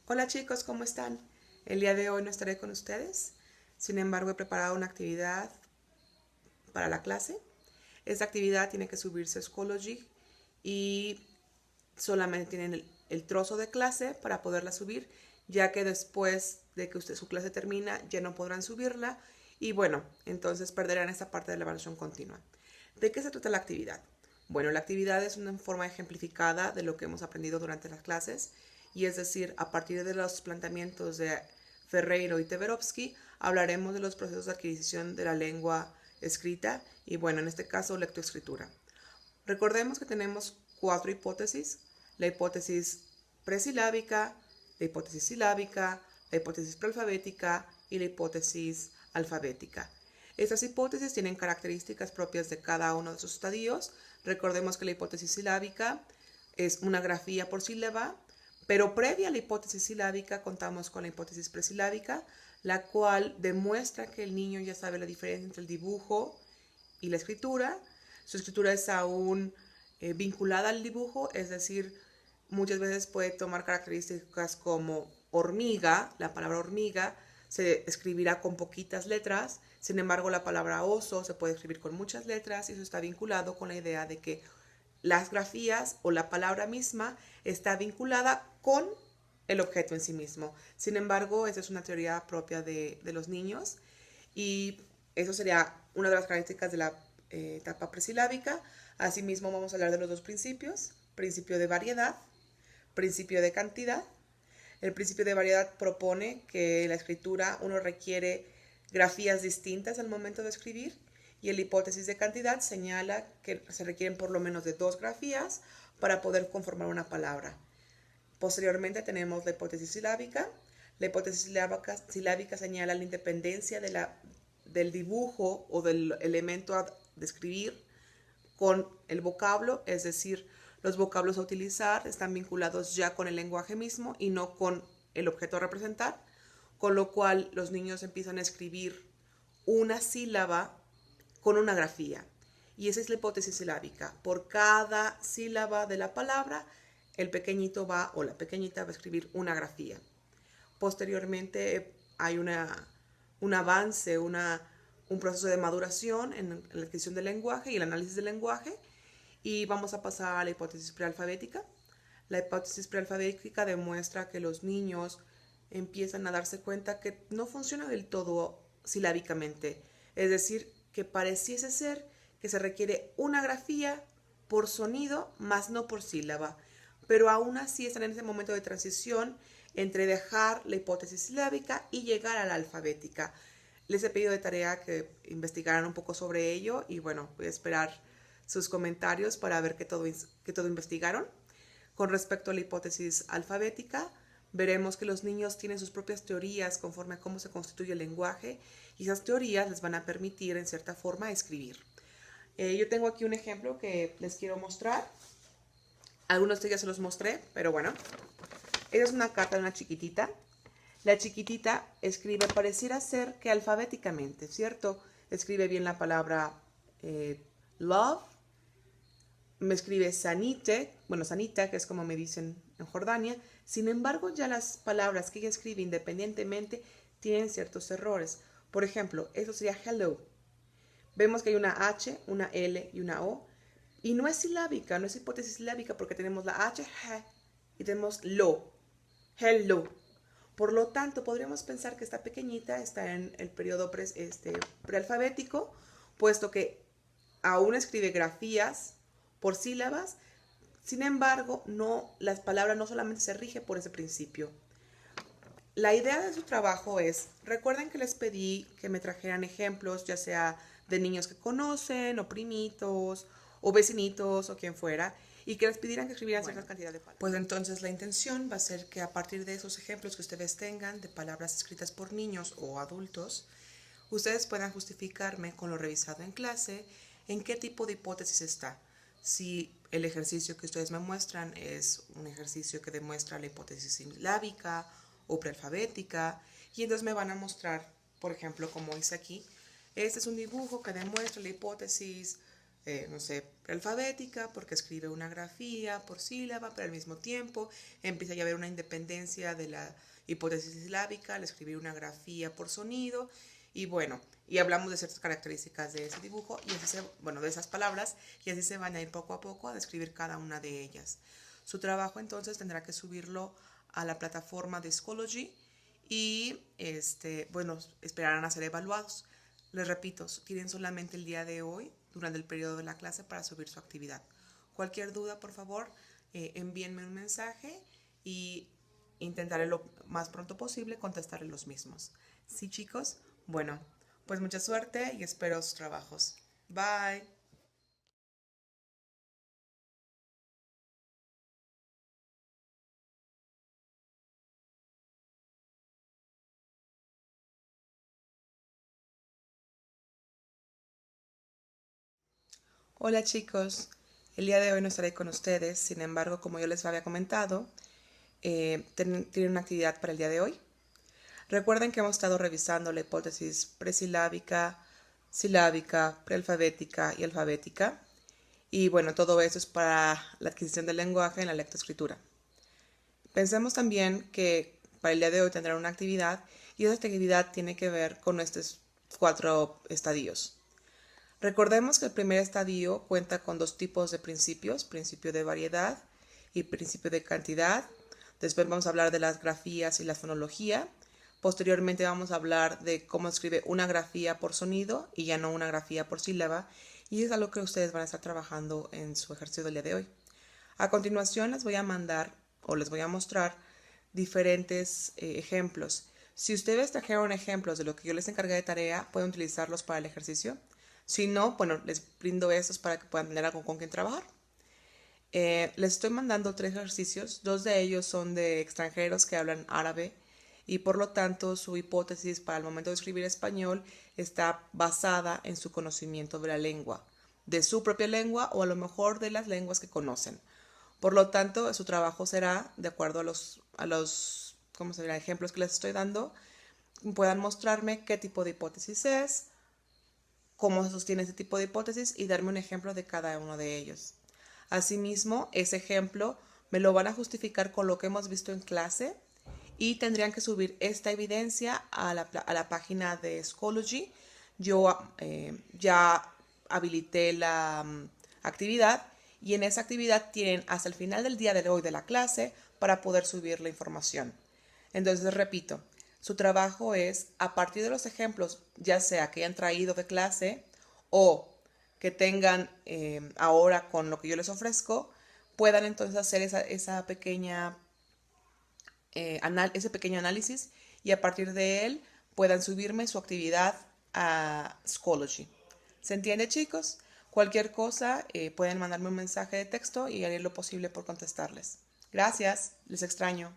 Hola chicos, ¿cómo están? El día de hoy no estaré con ustedes, sin embargo he preparado una actividad para la clase. Esta actividad tiene que subirse a Schoology y solamente tienen el trozo de clase para poderla subir, ya que después de que su clase termina ya no podrán subirla y bueno, entonces perderán esta parte de la evaluación continua. ¿De qué se trata la actividad? Bueno, la actividad es una forma ejemplificada de lo que hemos aprendido durante las clases y es decir, a partir de los planteamientos de Ferreiro y Teverovsky, hablaremos de los procesos de adquisición de la lengua escrita y bueno, en este caso lectoescritura. Recordemos que tenemos 4 hipótesis: la hipótesis presilábica, la hipótesis silábica, la hipótesis prealfabética y la hipótesis alfabética. Estas hipótesis tienen características propias de cada uno de sus estadios. Recordemos que la hipótesis silábica es una grafía por sílaba, pero previa a la hipótesis silábica contamos con la hipótesis presilábica, la cual demuestra que el niño ya sabe la diferencia entre el dibujo y la escritura. Su escritura es aún vinculada al dibujo, es decir, muchas veces puede tomar características como hormiga. La palabra hormiga se escribirá con poquitas letras, sin embargo la palabra oso se puede escribir con muchas letras y eso está vinculado con la idea de que las grafías o la palabra misma está vinculada con el objeto en sí mismo. Sin embargo, esa es una teoría propia de los niños y eso sería una de las características de la etapa presilábica. Asimismo, vamos a hablar de los dos principios: principio de variedad, principio de cantidad. El principio de variedad propone que en la escritura uno requiere grafías distintas al momento de escribir y la hipótesis de cantidad señala que se requieren por lo menos de 2 grafías para poder conformar una palabra. Posteriormente tenemos la hipótesis silábica. La hipótesis silábica señala la independencia del dibujo o del elemento a describir con el vocablo, es decir, los vocablos a utilizar están vinculados ya con el lenguaje mismo y no con el objeto a representar, con lo cual los niños empiezan a escribir una sílaba con una grafía. Y esa es la hipótesis silábica. Por cada sílaba de la palabra, el pequeñito va o la pequeñita va a escribir una grafía. Posteriormente hay un avance, un proceso de maduración en la adquisición del lenguaje y el análisis del lenguaje. Y vamos a pasar a la hipótesis prealfabética. La hipótesis prealfabética demuestra que los niños empiezan a darse cuenta que no funciona del todo silábicamente. Es decir, que pareciese ser que se requiere una grafía por sonido, más no por sílaba. Pero aún así están en ese momento de transición entre dejar la hipótesis silábica y llegar a la alfabética. Les he pedido de tarea que investigaran un poco sobre ello y bueno, voy a esperar sus comentarios para ver qué todo investigaron. Con respecto a la hipótesis alfabética, veremos que los niños tienen sus propias teorías conforme a cómo se constituye el lenguaje y esas teorías les van a permitir en cierta forma escribir. Yo tengo aquí un ejemplo que les quiero mostrar. Algunos de ellos se los mostré, pero bueno. Esa es una carta de una chiquitita. La chiquitita escribe, pareciera ser que alfabéticamente, ¿cierto? Escribe bien la palabra love. Me escribe sanite, bueno, sanita, que es como me dicen en Jordania. Sin embargo, ya las palabras que ella escribe independientemente tienen ciertos errores. Por ejemplo, eso sería hello. Vemos que hay una H, una L y una O. Y no es silábica, no es hipótesis silábica porque tenemos la H, H y tenemos lo, hello. Por lo tanto, podríamos pensar que esta pequeñita está en el periodo prealfabético, puesto que aún escribe grafías por sílabas. Sin embargo, las palabras no solamente se rigen por ese principio. La idea de su trabajo es, recuerden que les pedí que me trajeran ejemplos, ya sea de niños que conocen, o primitos, o vecinitos, o quien fuera, y que les pidieran que escribieran cierta cantidad de palabras. Pues entonces la intención va a ser que a partir de esos ejemplos que ustedes tengan de palabras escritas por niños o adultos, ustedes puedan justificarme con lo revisado en clase en qué tipo de hipótesis está. Si el ejercicio que ustedes me muestran es un ejercicio que demuestra la hipótesis silábica o prealfabética, y entonces me van a mostrar, por ejemplo, como dice aquí, este es un dibujo que demuestra la hipótesis no sé, prealfabética, porque escribe una grafía por sílaba, pero al mismo tiempo empieza ya a haber una independencia de la hipótesis silábica al escribir una grafía por sonido. Y bueno, y hablamos de ciertas características de ese dibujo y así de esas palabras, y así se van a ir poco a poco a describir cada una de ellas. Su trabajo entonces tendrá que subirlo a la plataforma de Schoology y bueno, esperarán a ser evaluados. Les repito, tienen solamente el día de hoy, durante el periodo de la clase, para subir su actividad. Cualquier duda, por favor, envíenme un mensaje y intentaré lo más pronto posible contestarle los mismos. ¿Sí, chicos? Bueno, pues mucha suerte y espero sus trabajos. Bye. Hola chicos, el día de hoy no estaré con ustedes, sin embargo, como yo les había comentado, tienen una actividad para el día de hoy. Recuerden que hemos estado revisando la hipótesis presilábica, silábica, prealfabética y alfabética. Y bueno, todo eso es para la adquisición del lenguaje en la lectoescritura. Pensemos también que para el día de hoy tendrán una actividad y esa actividad tiene que ver con estos 4 estadios. Recordemos que el primer estadio cuenta con 2 tipos de principios, principio de variedad y principio de cantidad. Después vamos a hablar de las grafías y la fonología. Posteriormente vamos a hablar de cómo escribe una grafía por sonido y ya no una grafía por sílaba. Y es algo que ustedes van a estar trabajando en su ejercicio del día de hoy. A continuación les voy a mandar o les voy a mostrar diferentes ejemplos. Si ustedes trajeron ejemplos de lo que yo les encargué de tarea, pueden utilizarlos para el ejercicio. Si no, bueno, les brindo estos para que puedan tener algo con quien trabajar. Les estoy mandando 3 ejercicios. 2 de ellos son de extranjeros que hablan árabe y por lo tanto su hipótesis para el momento de escribir español está basada en su conocimiento de la lengua, de su propia lengua o a lo mejor de las lenguas que conocen. Por lo tanto, su trabajo será, de acuerdo a los ¿cómo se dirá? Ejemplos que les estoy dando, puedan mostrarme qué tipo de hipótesis es, cómo se sostiene ese tipo de hipótesis y darme un ejemplo de cada uno de ellos. Asimismo, ese ejemplo me lo van a justificar con lo que hemos visto en clase y tendrían que subir esta evidencia a la página de Schoology. Yo ya habilité la actividad y en esa actividad tienen hasta el final del día de hoy de la clase para poder subir la información. Entonces, repito, su trabajo es, a partir de los ejemplos, ya sea que hayan traído de clase o que tengan ahora con lo que yo les ofrezco, puedan entonces hacer ese pequeño análisis y a partir de él puedan subirme su actividad a Schoology. ¿Se entiende, chicos? Cualquier cosa pueden mandarme un mensaje de texto y haré lo posible por contestarles. Gracias, les extraño.